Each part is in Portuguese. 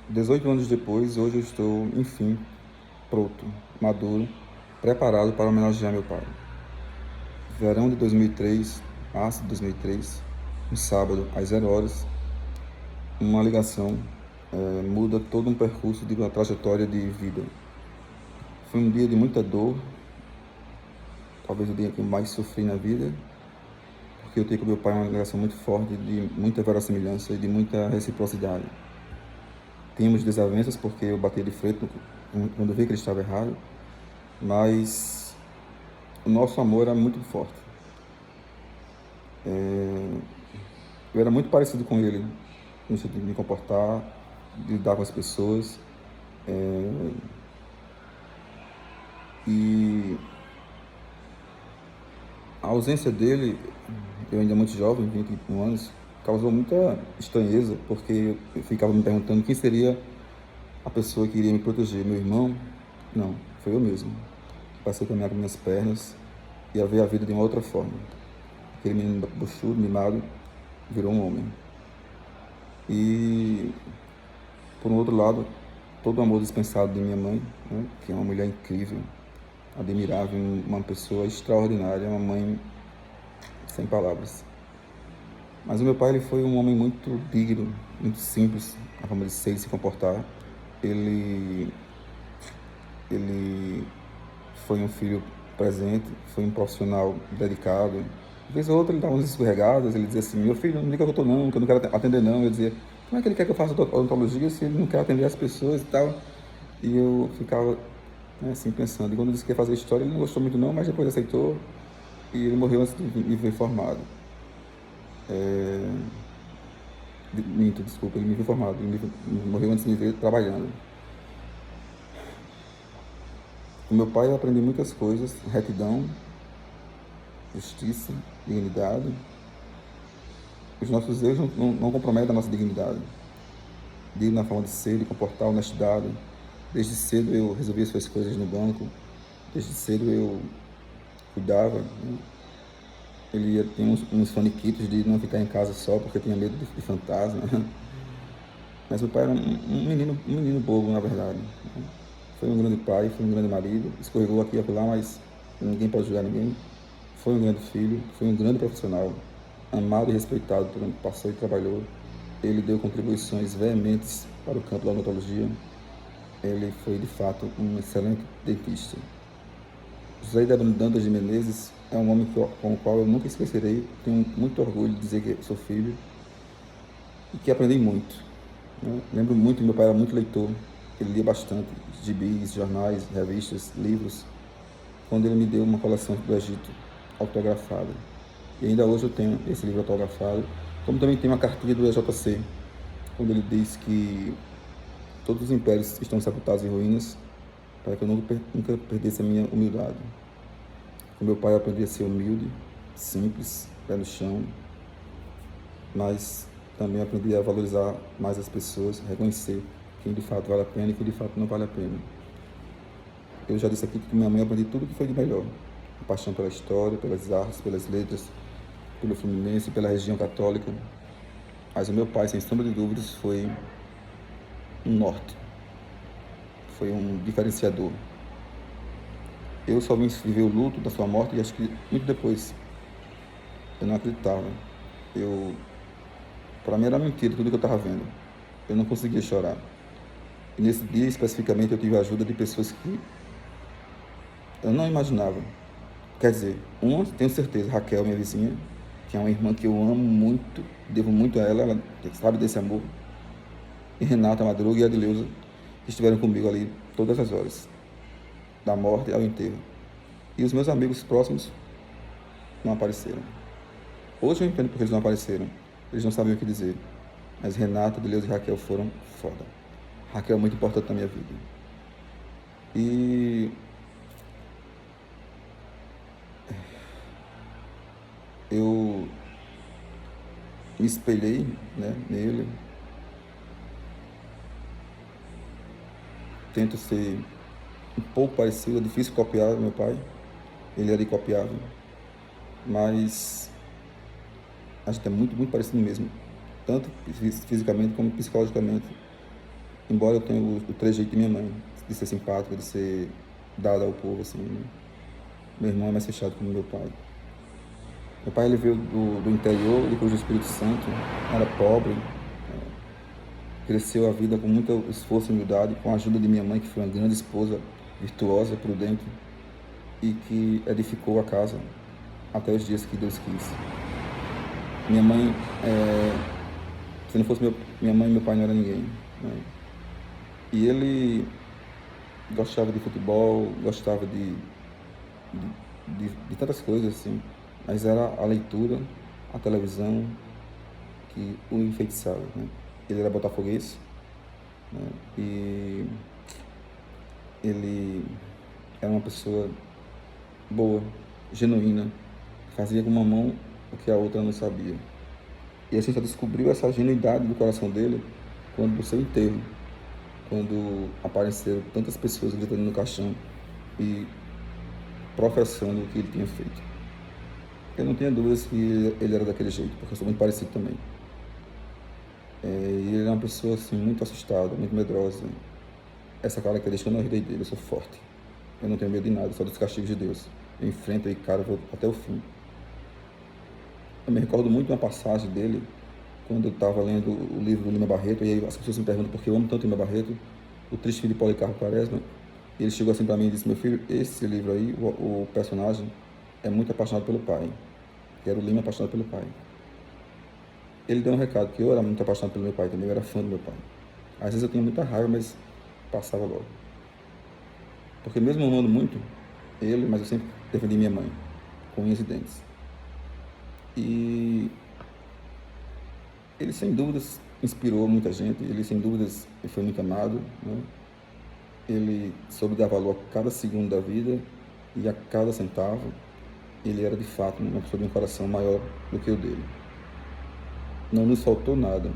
18 anos depois, hoje eu estou, enfim, pronto, maduro, preparado para homenagear meu pai. Verão de 2003, março de 2003, um sábado, às 0 horas, uma ligação muda todo um percurso de uma trajetória de vida. Foi um dia de muita dor, talvez o dia que eu mais sofri na vida, porque eu tenho com meu pai uma ligação muito forte, de muita verossimilhança e de muita reciprocidade. Tínhamos desavenças porque eu batia de frente quando vi que ele estava errado, mas o nosso amor era muito forte. Eu era muito parecido com ele, no sentido de me comportar, de lidar com as pessoas. E a ausência dele, eu ainda muito jovem, 21 anos, causou muita estranheza, porque eu ficava me perguntando quem seria a pessoa que iria me proteger. Meu irmão? Não, foi eu mesmo. Passei a caminhar com minhas pernas e a ver a vida de uma outra forma. Aquele menino buchudo, mimado, virou um homem. E, por um outro lado, todo o amor dispensado de minha mãe, né, que é uma mulher incrível, admirável, uma pessoa extraordinária, uma mãe sem palavras. Mas o meu pai, ele foi um homem muito digno, muito simples, a forma de ser e se comportar. Ele, ele foi um filho presente, foi um profissional dedicado. De vez ou outra ele dava uns escorregadas, ele dizia assim: meu filho, não liga que eu tô não, que eu não quero atender não. Eu dizia: como é que ele quer que eu faça odontologia se ele não quer atender as pessoas e tal? E eu ficava, né, assim, pensando. E quando eu disse que ia fazer história, ele não gostou muito não, mas depois aceitou e ele morreu antes de me ver formado. Minto, desculpa, ele me viu formado, ele morreu antes de me ver trabalhando. Com meu pai eu aprendi muitas coisas: retidão, justiça, dignidade. Os nossos erros não comprometem a nossa dignidade. Digno na forma de ser, de comportar, honestidade. Desde cedo eu resolvia as suas coisas no banco. Desde cedo eu cuidava. Né? Ele ia ter uns faniquitos de não ficar em casa só porque tinha medo de fantasma. Mas meu pai era um menino bobo, na verdade. Foi um grande pai, foi um grande marido. Escorregou aqui e acolá, mas ninguém pode julgar ninguém. Foi um grande filho, foi um grande profissional, amado e respeitado por onde passou e trabalhou. Ele deu contribuições veementes para o campo da odontologia. Ele foi, de fato, um excelente dentista. José Idebrando Dantas de Menezes é um homem com o qual eu nunca esquecerei. Tenho muito orgulho de dizer que sou filho e que aprendi muito. Né? Lembro muito que meu pai era muito leitor. Ele lia bastante gibis, jornais, revistas, livros. Quando ele me deu uma coleção do Egito autografada. E ainda hoje eu tenho esse livro autografado, como também tem uma cartilha do EJC, quando ele diz que todos os impérios estão sepultados em ruínas, para que eu nunca perdesse a minha humildade. Com meu pai eu aprendi a ser humilde, simples, pé no chão, mas também aprendi a valorizar mais as pessoas, reconhecer quem de fato vale a pena e quem de fato não vale a pena. Eu já disse aqui que com minha mãe eu aprendi tudo o que foi de melhor. A paixão pela história, pelas artes, pelas letras, pelo Fluminense, pela região católica. Mas o meu pai, sem sombra de dúvidas, foi um norte, foi um diferenciador. Eu só vim viver o luto da sua morte e acho que muito depois. Eu não acreditava. Para mim era mentira tudo que eu estava vendo. Eu não conseguia chorar. E nesse dia especificamente eu tive a ajuda de pessoas que eu não imaginava. Quer dizer, uma, tenho certeza, Raquel, minha vizinha, que é uma irmã que eu amo muito, devo muito a ela, ela sabe desse amor. E Renata Madruga e Adileuza, que estiveram comigo ali todas as horas, da morte ao enterro. E os meus amigos próximos não apareceram. Hoje eu entendo porque eles não apareceram. Eles não sabiam o que dizer. Mas Renata, Adileuza e Raquel foram foda. Raquel é muito importante na minha vida. E eu me espelhei, né, nele. Tento ser um pouco parecido, é difícil copiar meu pai. Ele era incopiável. Mas a gente é muito, muito parecido mesmo. Tanto fisicamente como psicologicamente. embora eu tenha o trejeito de minha mãe, de ser simpática, de ser dada ao povo, assim, né? Meu irmão é mais fechado que o meu pai. Meu pai, ele veio do interior, depois do Espírito Santo, era pobre, cresceu a vida com muito esforço e humildade, com a ajuda de minha mãe, que foi uma grande esposa, virtuosa, prudente, e que edificou a casa até os dias que Deus quis. Minha mãe, se não fosse minha mãe, meu pai não era ninguém, né? E ele gostava de futebol, gostava de tantas coisas, assim, mas era a leitura, a televisão que o enfeitiçava, né? Ele era botafoguense, né? E ele era uma pessoa boa, genuína, fazia com uma mão o que a outra não sabia. E a gente só descobriu essa genuidade do coração dele quando do seu enterro, quando apareceram tantas pessoas gritando no caixão e professando o que ele tinha feito. Eu não tenho dúvidas que ele era daquele jeito, porque eu sou muito parecido também. E ele é uma pessoa assim, muito assustada, muito medrosa. Essa característica eu não herdei dele, eu sou forte. Eu não tenho medo de nada, só dos castigos de Deus. Eu enfrento e cara, vou até o fim. Eu me recordo muito de uma passagem dele, quando eu estava lendo o livro do Lima Barreto, e aí as pessoas me perguntam por que eu amo tanto Lima Barreto, o Triste Filho de Policarpo Quaresma. E ele chegou assim para mim e disse: meu filho, esse livro aí, o personagem é muito apaixonado pelo pai. Que era o Lima apaixonado pelo pai. Ele deu um recado que eu era muito apaixonado pelo meu pai também, eu era fã do meu pai. Às vezes eu tinha muita raiva, mas passava logo. Porque mesmo amando muito ele, mas eu sempre defendi minha mãe, com unhas e dentes. E ele sem dúvidas inspirou muita gente, ele sem dúvidas foi muito amado, né? Ele soube dar valor a cada segundo da vida e a cada centavo. Ele era de fato uma pessoa de um coração maior do que o dele. Não nos faltou nada,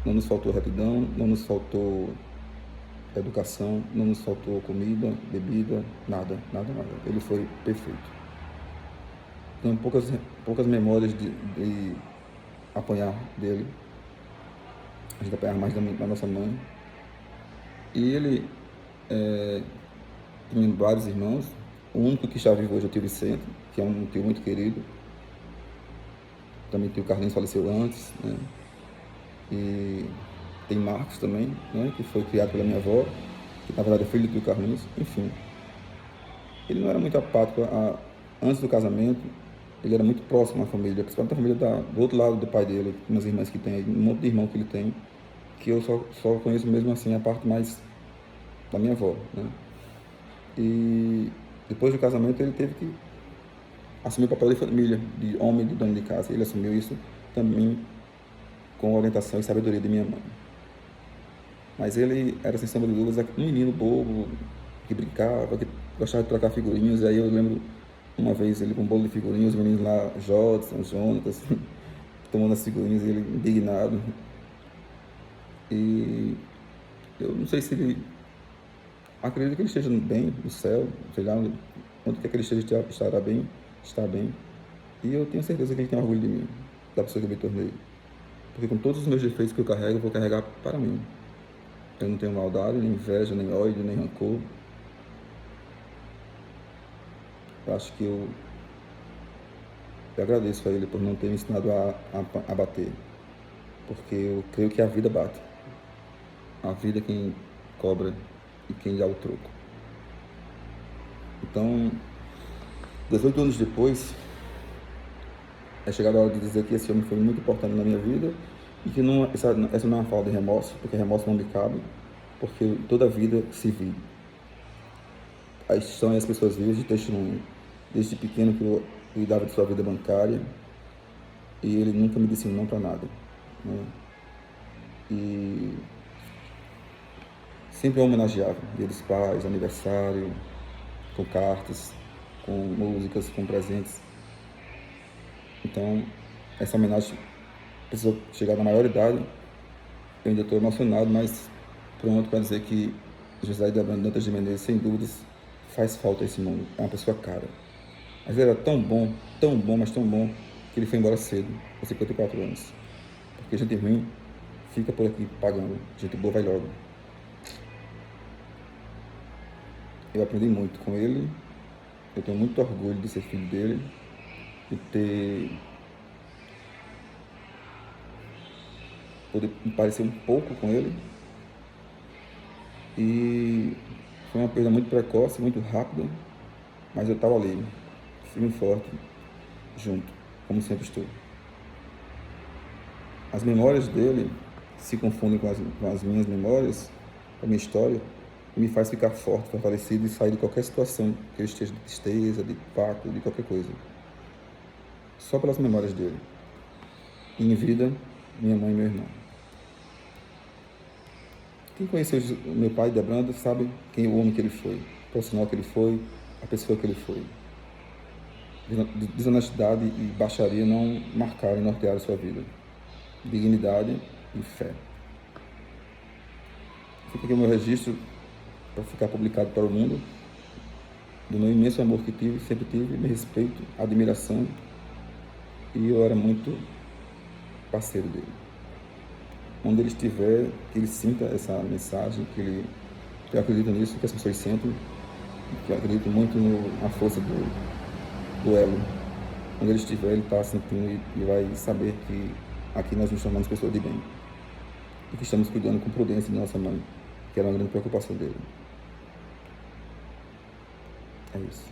não nos faltou retidão, não nos faltou educação, não nos faltou comida, bebida, nada, nada, nada. Ele foi perfeito. Tenho poucas memórias de apanhar dele. A gente apanhava mais da nossa mãe. E ele tinha vários irmãos. O único que está vivo hoje é o tio Vicente, que é um tio muito querido. Também o tio Carlinhos faleceu antes, né? E tem Marcos também, né? Que foi criado pela minha avó, que na verdade é filho do tio Carlinhos. Enfim, ele não era muito apático. Antes do casamento, ele era muito próximo à família, principalmente a família do outro lado do pai dele, umas irmãs que tem, um monte de irmão que ele tem, que eu só conheço mesmo assim a parte mais da minha avó, né? E depois do casamento ele teve que assumir o papel de família, de homem, de dono de casa. Ele assumiu isso também com orientação e sabedoria de minha mãe. Mas ele era, sem sombra de dúvidas, um menino bobo, que brincava, que gostava de trocar figurinhas. E aí eu lembro uma vez ele com um bolo de figurinhas, os meninos lá, Jodson, Jonatas, tomando as figurinhas e ele indignado. E eu não sei se ele acredita que ele esteja bem no céu, sei lá, onde quer que ele esteja, estará bem, está bem. E eu tenho certeza que ele tem orgulho de mim, da pessoa que eu me tornei. Porque com todos os meus defeitos que eu carrego, eu vou carregar para mim. Eu não tenho maldade, nem inveja, nem ódio, nem rancor. Eu acho que eu agradeço a ele por não ter me ensinado a bater. Porque eu creio que a vida bate. A vida é quem cobra e quem dá o troco. Então, 18 anos depois, é chegada a hora de dizer que esse homem foi muito importante na minha vida e que essa não é uma fala de remorso, porque remorso não me cabe, porque toda a vida se vive. São as pessoas vivas de testemunho. Desde pequeno que eu cuidava de sua vida bancária e ele nunca me disse não para nada, né? E sempre eu homenageava, dia dos pais, aniversário, com cartas, com músicas, com presentes. Então, essa homenagem precisou chegar na maioridade. Eu ainda estou emocionado, mas pronto para dizer que José de Abrão Dantas de Menezes, sem dúvidas, faz falta a esse mundo. É uma pessoa cara. Mas ele era tão bom, mas tão bom, que ele foi embora cedo, com 54 anos. Porque gente ruim fica por aqui pagando, gente boa vai logo. Eu aprendi muito com ele. Eu tenho muito orgulho de ser filho dele, de poder me parecer um pouco com ele. E foi uma perda muito precoce, muito rápida, mas eu estava ali, firme e forte, junto, como sempre estou. As memórias dele se confundem com as minhas memórias, com a minha história, e me faz ficar forte, fortalecido e sair de qualquer situação que eu esteja de tristeza, de impacto, de qualquer coisa. Só pelas memórias dele. E em vida, minha mãe e meu irmão. Quem conheceu o meu pai, Debrando, sabe quem o homem que ele foi, o profissional que ele foi, a pessoa que ele foi. Desonestidade e baixaria não marcaram e nortearam sua vida. Dignidade e fé. Fica aqui o meu registro para ficar publicado para o mundo do meu imenso amor que tive, sempre tive, me respeito, admiração, e eu era muito parceiro dele. Onde ele estiver, que ele sinta essa mensagem, que eu acredito nisso, que as pessoas sentem, que eu acredito muito na força do elo. Onde ele estiver, ele está sentindo e vai saber que aqui nós nos tornamos pessoas de bem. E que estamos cuidando com prudência de nossa mãe, que era uma grande preocupação dele. É isso.